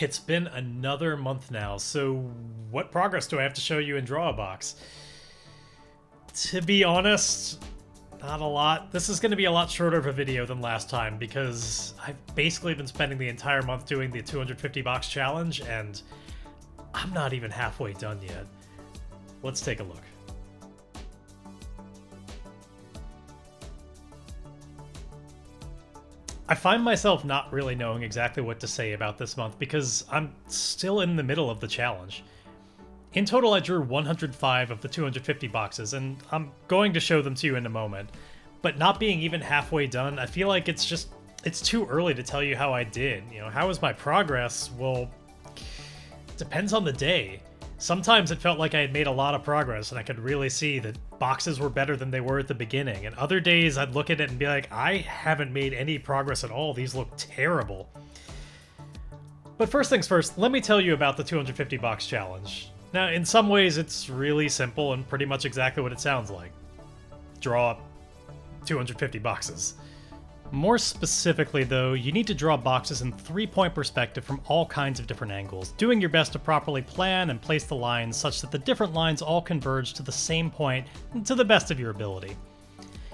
It's been another month now, so what progress do I have to show you in Drawabox? To be honest, not a lot. This is going to be a lot shorter of a video than last time because I've basically been spending the entire month doing the 250 box challenge, and I'm not even halfway done yet. Let's take a look. I find myself not really knowing exactly what to say about this month because I'm still in the middle of the challenge. In total, I drew 105 of the 250 boxes, and I'm going to show them to you in a moment. But not being even halfway done, I feel like it's too early to tell you how I did. How was my progress? Well, it depends on the day. Sometimes it felt like I had made a lot of progress and I could really see that boxes were better than they were at the beginning. And other days I'd look at it and be like, I haven't made any progress at all. These look terrible. But first things first, let me tell you about the 250 box challenge. Now, in some ways it's really simple and pretty much exactly what it sounds like. Draw 250 boxes. More specifically, though, you need to draw boxes in 3-point perspective from all kinds of different angles, doing your best to properly plan and place the lines such that the different lines all converge to the same point to the best of your ability.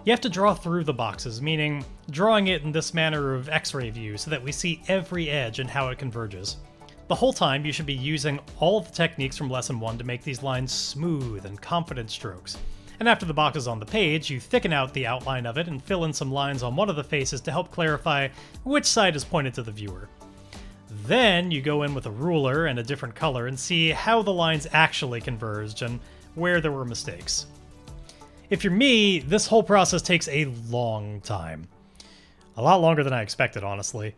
You have to draw through the boxes, meaning drawing it in this manner of X-ray view so that we see every edge and how it converges. The whole time, you should be using all of the techniques from Lesson 1 to make these lines smooth and confident strokes. And after the box is on the page, you thicken out the outline of it and fill in some lines on one of the faces to help clarify which side is pointed to the viewer. Then you go in with a ruler and a different color and see how the lines actually converged and where there were mistakes. If you're me, this whole process takes a long time. A lot longer than I expected, honestly.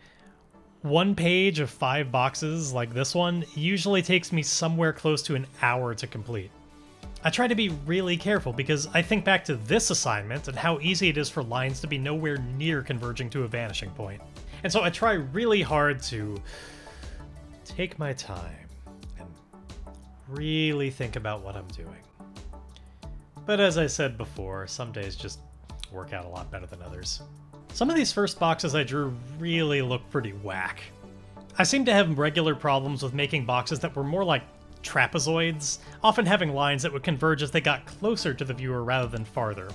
One page of 5 boxes, like this one, usually takes me somewhere close to an hour to complete. I try to be really careful because I think back to this assignment and how easy it is for lines to be nowhere near converging to a vanishing point. And so I try really hard to take my time and really think about what I'm doing. But as I said before, some days just work out a lot better than others. Some of these first boxes I drew really look pretty whack. I seem to have regular problems with making boxes that were more like trapezoids, often having lines that would converge as they got closer to the viewer rather than farther.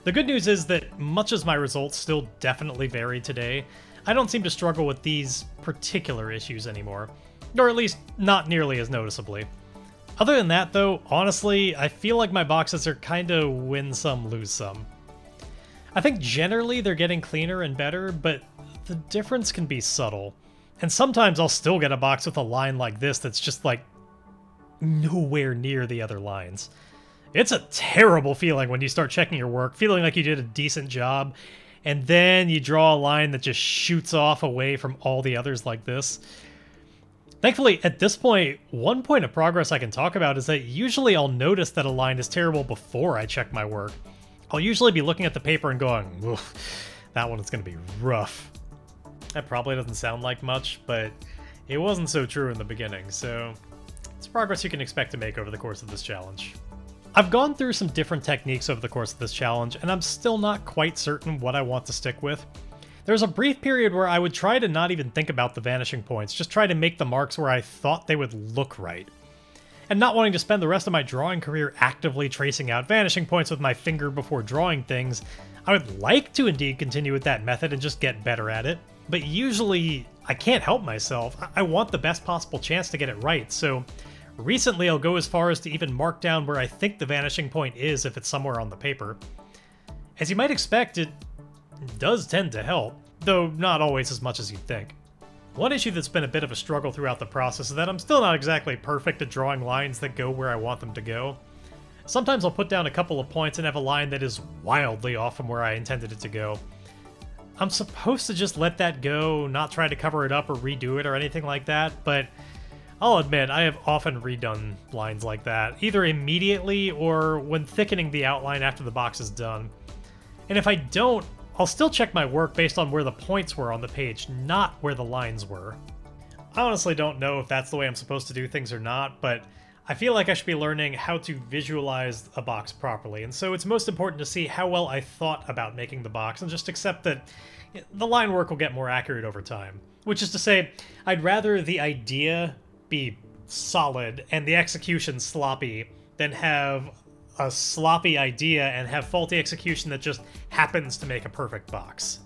The good news is that much as my results still definitely vary today, I don't seem to struggle with these particular issues anymore, or at least not nearly as noticeably. Other than that though, honestly, I feel like my boxes are kinda win some, lose some. I think generally they're getting cleaner and better, but the difference can be subtle. And sometimes I'll still get a box with a line like this that's just like nowhere near the other lines. It's a terrible feeling when you start checking your work, feeling like you did a decent job, and then you draw a line that just shoots off away from all the others like this. Thankfully, at this point, one point of progress I can talk about is that usually I'll notice that a line is terrible before I check my work. I'll usually be looking at the paper and going, oof, that one is going to be rough. That probably doesn't sound like much, but it wasn't so true in the beginning, so it's progress you can expect to make over the course of this challenge. I've gone through some different techniques over the course of this challenge, and I'm still not quite certain what I want to stick with. There was a brief period where I would try to not even think about the vanishing points, just try to make the marks where I thought they would look right. And not wanting to spend the rest of my drawing career actively tracing out vanishing points with my finger before drawing things, I would like to indeed continue with that method and just get better at it. But usually, I can't help myself. I want the best possible chance to get it right, so recently I'll go as far as to even mark down where I think the vanishing point is if it's somewhere on the paper. As you might expect, it does tend to help, though not always as much as you'd think. One issue that's been a bit of a struggle throughout the process is that I'm still not exactly perfect at drawing lines that go where I want them to go. Sometimes I'll put down a couple of points and have a line that is wildly off from where I intended it to go. I'm supposed to just let that go, not try to cover it up or redo it or anything like that, but I'll admit I have often redone lines like that, either immediately or when thickening the outline after the box is done. And if I don't, I'll still check my work based on where the points were on the page, not where the lines were. I honestly don't know if that's the way I'm supposed to do things or not, but I feel like I should be learning how to visualize a box properly, and so it's most important to see how well I thought about making the box and just accept that the line work will get more accurate over time. Which is to say, I'd rather the idea be solid and the execution sloppy than have a sloppy idea and have faulty execution that just happens to make a perfect box.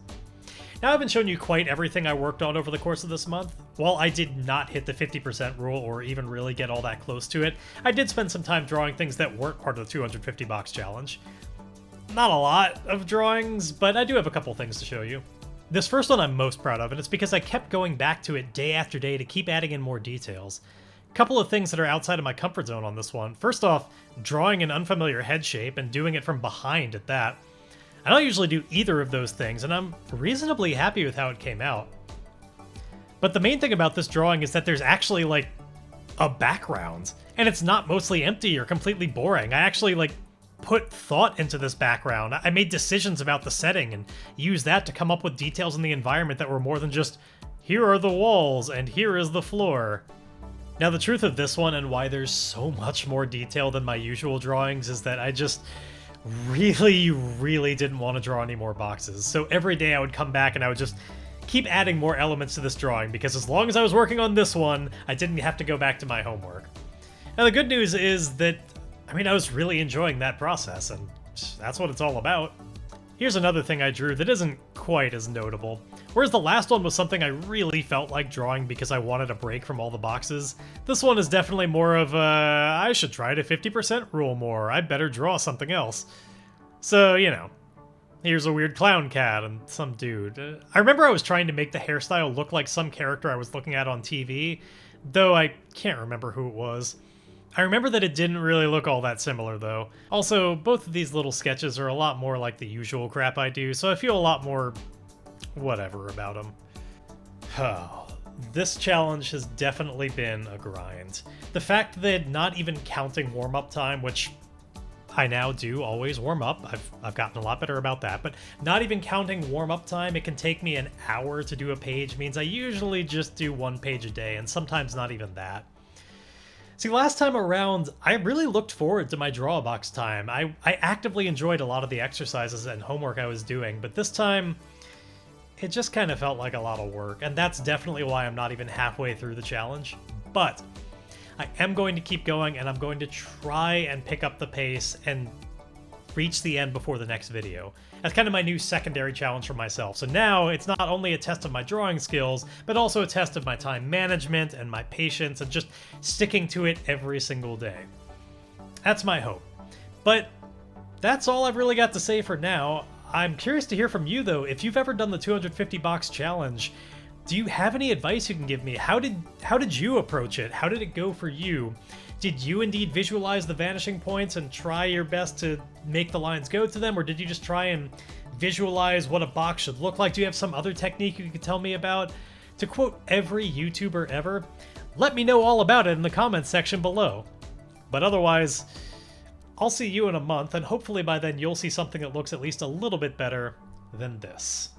Now, I haven't shown you quite everything I worked on over the course of this month. While I did not hit the 50% rule or even really get all that close to it, I did spend some time drawing things that weren't part of the 250 box challenge. Not a lot of drawings, but I do have a couple things to show you. This first one I'm most proud of, and it's because I kept going back to it day after day to keep adding in more details. A couple of things that are outside of my comfort zone on this one. First off, drawing an unfamiliar head shape and doing it from behind at that. I don't usually do either of those things, and I'm reasonably happy with how it came out. But the main thing about this drawing is that there's actually, like, a background, and it's not mostly empty or completely boring. I actually, like, put thought into this background. I made decisions about the setting and used that to come up with details in the environment that were more than just, here are the walls and here is the floor. Now, the truth of this one and why there's so much more detail than my usual drawings is that I just really didn't want to draw any more boxes. So every day I would come back and I would just keep adding more elements to this drawing, because as long as I was working on this one, I didn't have to go back to my homework. Now, the good news is that, I was really enjoying that process, and that's what it's all about. Here's another thing I drew that isn't quite as notable. Whereas the last one was something I really felt like drawing because I wanted a break from all the boxes, this one is definitely more of a, I should try to 50% rule more, I better draw something else. So, you know, here's a weird clown cat and some dude. I remember I was trying to make the hairstyle look like some character I was looking at on TV, though I can't remember who it was. I remember that it didn't really look all that similar, though. Also, both of these little sketches are a lot more like the usual crap I do, so I feel a lot more whatever about them. This challenge has definitely been a grind. The fact that not even counting warm-up time, which I now do always warm up, I've gotten a lot better about that, but not even counting warm-up time, it can take me an hour to do a page, means I usually just do one page a day, and sometimes not even that. See, last time around, I really looked forward to my draw box time. I actively enjoyed a lot of the exercises and homework I was doing, but this time, it just kind of felt like a lot of work, and that's definitely why I'm not even halfway through the challenge. But I am going to keep going, and I'm going to try and pick up the pace and reach the end before the next video. That's kind of my new secondary challenge for myself. So now it's not only a test of my drawing skills, but also a test of my time management and my patience and just sticking to it every single day. That's my hope. But that's all I've really got to say for now. I'm curious to hear from you, though. If you've ever done the 250 box challenge, do you have any advice you can give me? How did you approach it? How did it go for you? Did you indeed visualize the vanishing points and try your best to make the lines go to them, or did you just try and visualize what a box should look like? Do you have some other technique you could tell me about? To quote every YouTuber ever, let me know all about it in the comments section below. But otherwise, I'll see you in a month, and hopefully by then you'll see something that looks at least a little bit better than this.